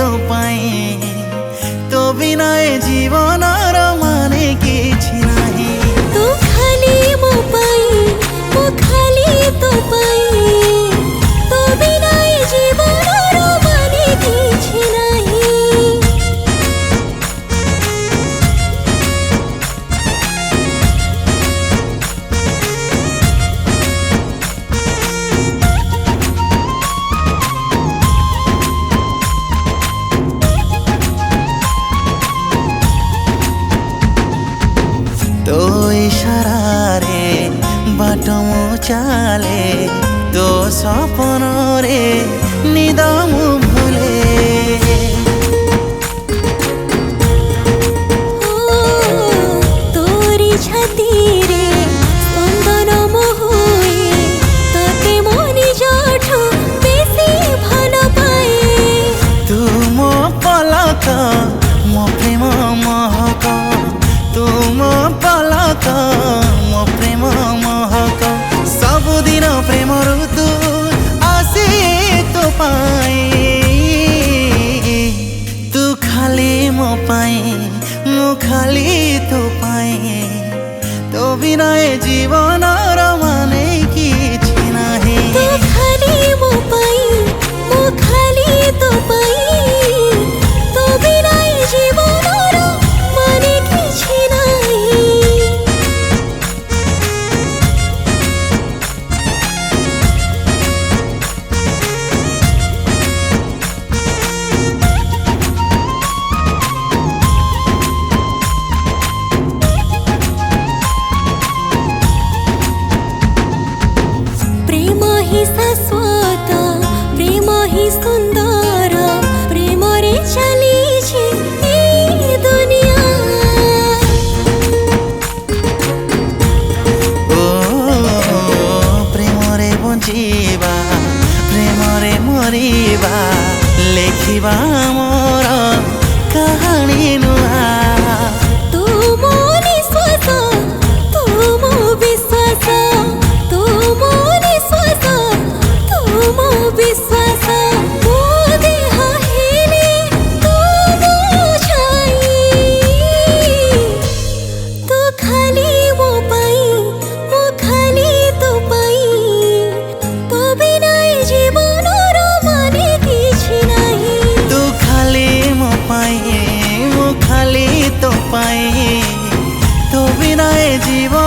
तो पाई तो बिना ए जीवनर माने किछि नाही। तू खाली मो पाई मो खाली तो पाई तो बिना ए जीवनर माने किछि नाही। तो इशारा रे बाट मु चाले तो सपन रे निद मु भूले। तोरी छाती रे स्पंदन मो हुए तते मो निजठु बेसी भल पाए। तू मो पलक मो प्रेम महक तू मो पलक मो प्रेम महक सबुदिन प्रेम ऋतु आसे तो पाई। तू खाली मो पाई मु खाली तो पाई तो बिना ए जीवनर माने किछि नाही। तू खाली मो पाई मो खाली तो पाई तो बिना ए जीवनर माने किछि नाही। प्रेम ही शाश्वत प्रेम ही सुंदर प्रेम रे चली छे ए दुनिया। ओ प्रेम रे बंचिबा प्रेम रे मरिबा लेखिबा मोर कहानी नुआ। तू मो निश्वास तू मो विश्वास तू मो निश्वास तू मो विश्वास मो देह हेले तू मो छाई। तू खाली मो पाई मो खाली तो पाई तो बिना ए जीवनर माने किछि नाही। तू खाली मो पाई मु खाली तो पाई तो बिना ए जीवन